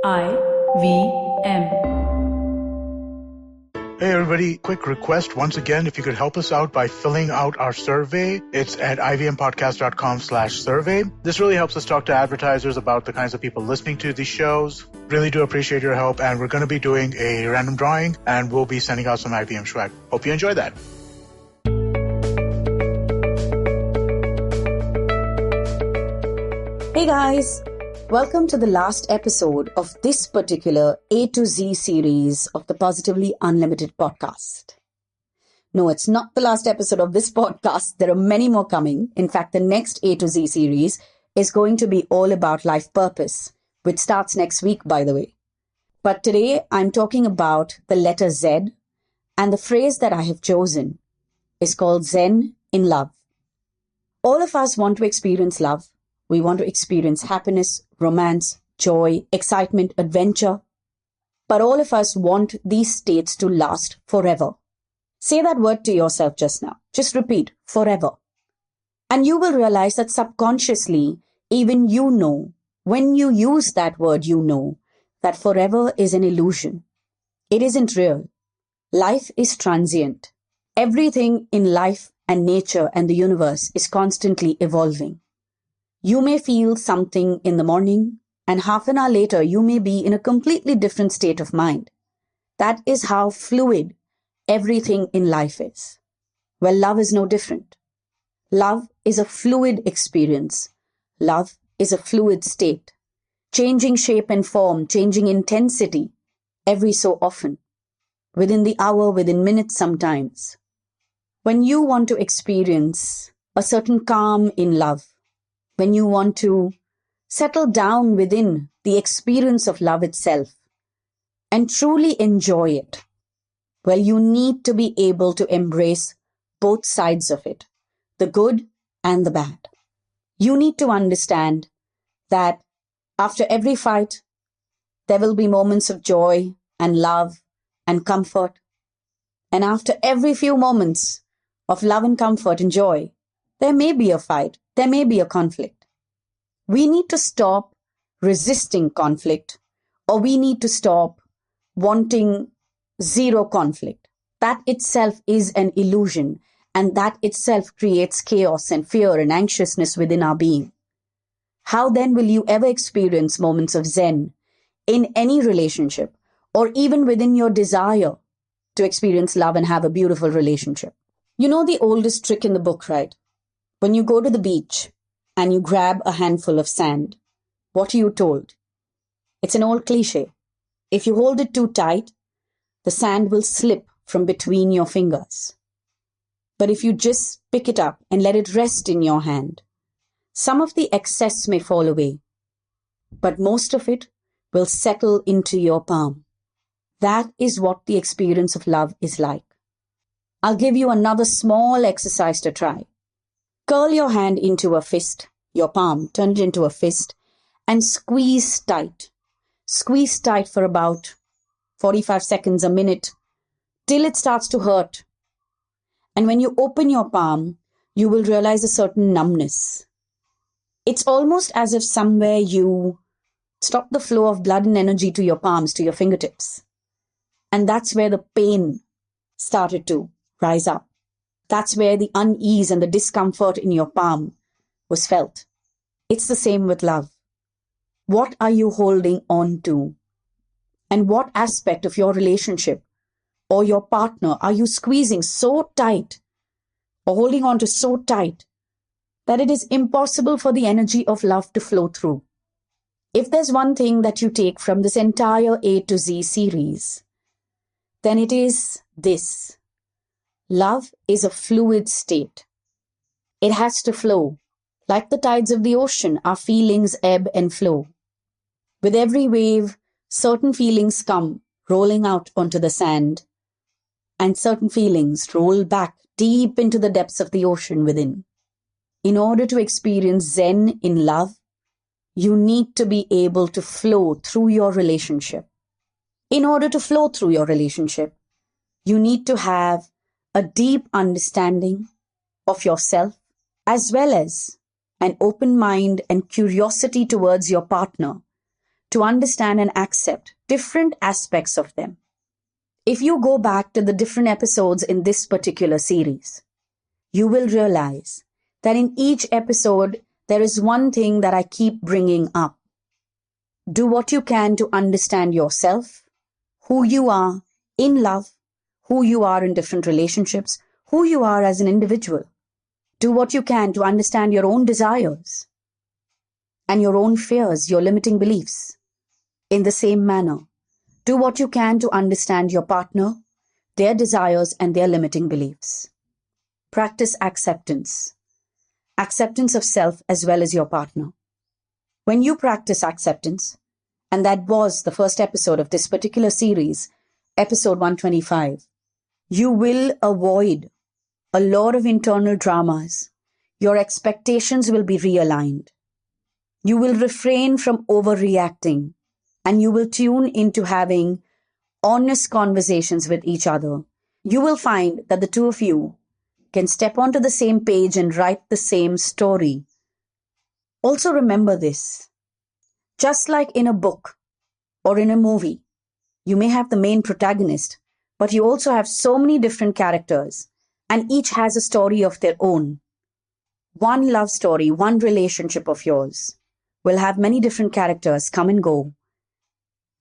IVM. Hey everybody, quick request once again, if you could help us out by filling out our survey. It's at ivmpodcast.com/survey. This really helps us talk to advertisers about the kinds of people listening to these shows. Really do appreciate your help, and we're going to be doing a random drawing, and we'll be sending out some IVM swag. Hope you enjoy that. Hey guys, welcome to the last episode of this particular A to Z series of the Positively Unlimited podcast. No, it's not the last episode of this podcast. There are many more coming. In fact, the next A to Z series is going to be all about life purpose, which starts next week, by the way. But today I'm talking about the letter Z, and the phrase that I have chosen is called Zen in Love. All of us want to experience love. We want to experience happiness, romance, joy, excitement, adventure. But all of us want these states to last forever. Say that word to yourself just now. Just repeat, forever. And you will realize that subconsciously, even you know, when you use that word, you know that forever is an illusion. It isn't real. Life is transient. Everything in life and nature and the universe is constantly evolving. You may feel something in the morning, and half an hour later, you may be in a completely different state of mind. That is how fluid everything in life is. Well, love is no different. Love is a fluid experience. Love is a fluid state, changing shape and form, changing intensity every so often, within the hour, within minutes sometimes. When you want to experience a certain calm in love, when you want to settle down within the experience of love itself and truly enjoy it, well, you need to be able to embrace both sides of it, the good and the bad. You need to understand that after every fight, there will be moments of joy and love and comfort. And after every few moments of love and comfort and joy, there may be a fight. There may be a conflict. We need to stop resisting conflict, or we need to stop wanting zero conflict. That itself is an illusion, and that itself creates chaos and fear and anxiousness within our being. How then will you ever experience moments of Zen in any relationship, or even within your desire to experience love and have a beautiful relationship? You know the oldest trick in the book, right? When you go to the beach and you grab a handful of sand, what are you told? It's an old cliche. If you hold it too tight, the sand will slip from between your fingers. But if you just pick it up and let it rest in your hand, some of the excess may fall away, but most of it will settle into your palm. That is what the experience of love is like. I'll give you another small exercise to try. Curl your hand into a fist, your palm, turn it into a fist, and squeeze tight. Squeeze tight for about 45 seconds, a minute, till it starts to hurt. And when you open your palm, you will realize a certain numbness. It's almost as if somewhere you stop the flow of blood and energy to your palms, to your fingertips. And that's where the pain started to rise up. That's where the unease and the discomfort in your palm was felt. It's the same with love. What are you holding on to? And what aspect of your relationship or your partner are you squeezing so tight or holding on to so tight that it is impossible for the energy of love to flow through? If there's one thing that you take from this entire A to Z series, then it is this. Love is a fluid state. It has to flow. Like the tides of the ocean, our feelings ebb and flow. With every wave, certain feelings come rolling out onto the sand, and certain feelings roll back deep into the depths of the ocean within. In order to experience Zen in love, you need to be able to flow through your relationship. In order to flow through your relationship, you need to have a deep understanding of yourself, as well as an open mind and curiosity towards your partner to understand and accept different aspects of them. If you go back to the different episodes in this particular series, you will realize that in each episode, there is one thing that I keep bringing up. Do what you can to understand yourself, who you are in love, who you are in different relationships, who you are as an individual. Do what you can to understand your own desires and your own fears, your limiting beliefs. In the same manner, do what you can to understand your partner, their desires and their limiting beliefs. Practice acceptance. Acceptance of self as well as your partner. When you practice acceptance, and that was the first episode of this particular series, episode 125, you will avoid a lot of internal dramas. Your expectations will be realigned. You will refrain from overreacting, and you will tune into having honest conversations with each other. You will find that the two of you can step onto the same page and write the same story. Also remember this. Just like in a book or in a movie, you may have the main protagonist, but you also have so many different characters, and each has a story of their own. One love story, one relationship of yours will have many different characters come and go,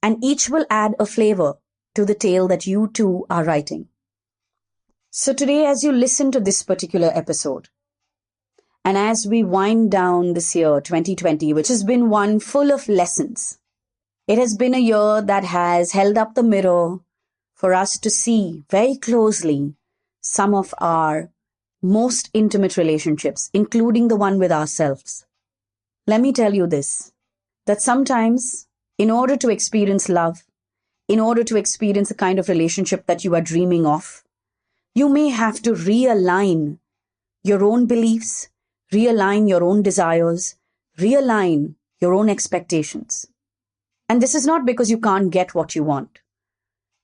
and each will add a flavor to the tale that you two are writing. So today, as you listen to this particular episode, and as we wind down this year, 2020, which has been one full of lessons, it has been a year that has held up the mirror for us to see very closely some of our most intimate relationships, including the one with ourselves. Let me tell you this, that sometimes in order to experience love, in order to experience the kind of relationship that you are dreaming of, you may have to realign your own beliefs, realign your own desires, realign your own expectations. And this is not because you can't get what you want,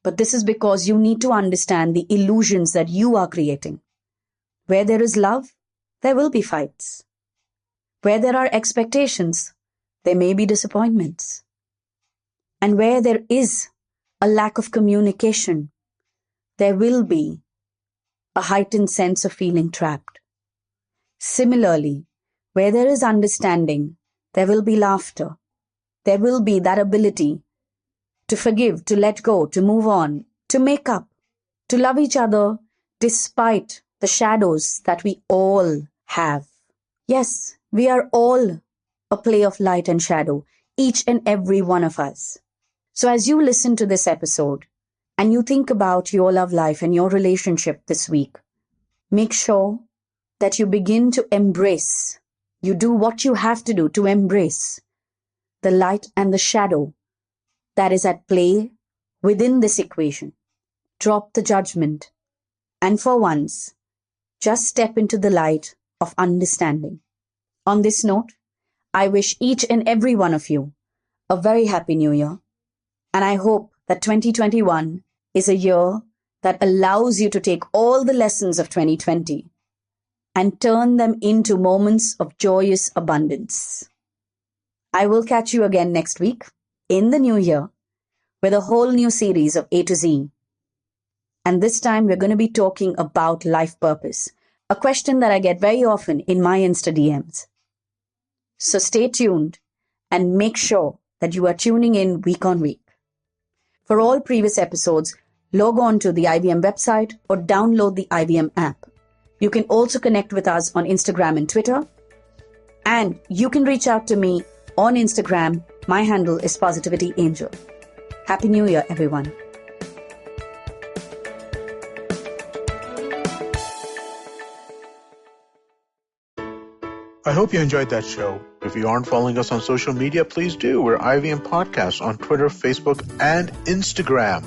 but this is because you need to understand the illusions that you are creating. Where there is love, there will be fights. Where there are expectations, there may be disappointments. And where there is a lack of communication, there will be a heightened sense of feeling trapped. Similarly, where there is understanding, there will be laughter. There will be that ability to forgive, to let go, to move on, to make up, to love each other despite the shadows that we all have. Yes, we are all a play of light and shadow, each and every one of us. So as you listen to this episode and you think about your love life and your relationship this week, make sure that you begin to embrace, you do what you have to do to embrace the light and the shadow that is at play within this equation. Drop the judgment and for once, just step into the light of understanding. On this note, I wish each and every one of you a very happy new year, and I hope that 2021 is a year that allows you to take all the lessons of 2020 and turn them into moments of joyous abundance. I will catch you again next week in the new year with a whole new series of A to Z. And this time we're going to be talking about life purpose, a question that I get very often in my Insta DMs. So stay tuned and make sure that you are tuning in week on week. For all previous episodes, log on to the IVM website or download the IVM app. You can also connect with us on Instagram and Twitter. And you can reach out to me on Instagram. My handle is Positivity Angel. Happy New Year, everyone. I hope you enjoyed that show. If you aren't following us on social media, please do. We're IVM Podcast on Twitter, Facebook, and Instagram.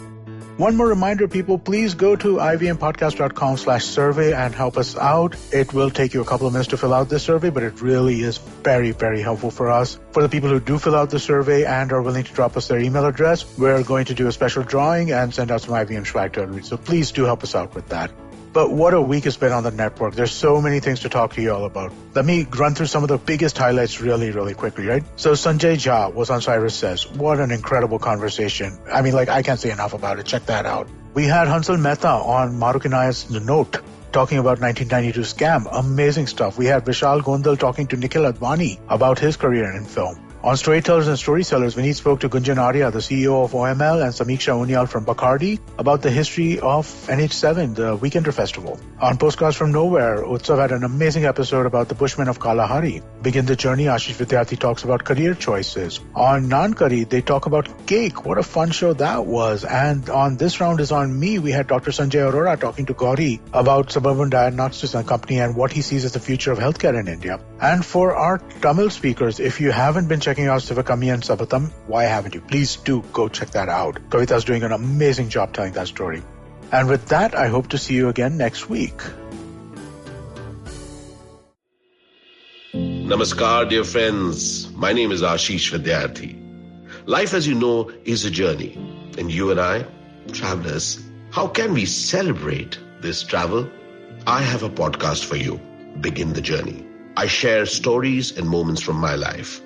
One more reminder, people, please go to ivmpodcast.com/survey and help us out. It will take you a couple of minutes to fill out this survey, but it really is very, very helpful for us. For the people who do fill out the survey and are willing to drop us their email address, we're going to do a special drawing and send out some IVM swag to everybody. So please do help us out with that. But what a week it's been on the network. There's so many things to talk to you all about. Let me run through some of the biggest highlights really quickly, right? So Sanjay Jha was on Cyrus Says. What an incredible conversation. I mean, I can't say enough about it. Check that out. We had Hansal Mehta on Mahrukh Inayat's The Note, talking about 1992 scam. Amazing stuff. We had Vishal Gondal talking to Nikhil Advani about his career in film. On Storytellers and Storysellers, Vineet spoke to Gunjan Arya, the CEO of OML, and Samiksha Unyal from Bacardi about the history of NH7, the Weekender Festival. On Postcards from Nowhere, Utsav had an amazing episode about the Bushmen of Kalahari. Begin the Journey, Ashish Vidyarthi talks about career choices. On Naan Curry, they talk about cake. What a fun show that was. And on This Round Is On Me, we had Dr. Sanjay Arora talking to Gauri about Suburban Diagnostics and Company and what he sees as the future of healthcare in India. And for our Tamil speakers, if you haven't been checking out Sivakami and Sabatam, why haven't you? Please do go check that out. Kavita's doing an amazing job telling that story. And with that, I hope to see you again next week. Namaskar, dear friends. My name is Ashish Vidyarthi. Life, as you know, is a journey. And you and I, travelers, how can we celebrate this travel? I have a podcast for you, Begin the Journey. I share stories and moments from my life.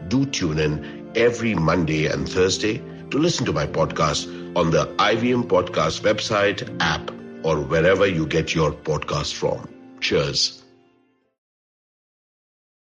Do tune in every Monday and Thursday to listen to my podcast on the IVM Podcast website, app, or wherever you get your podcast from. Cheers.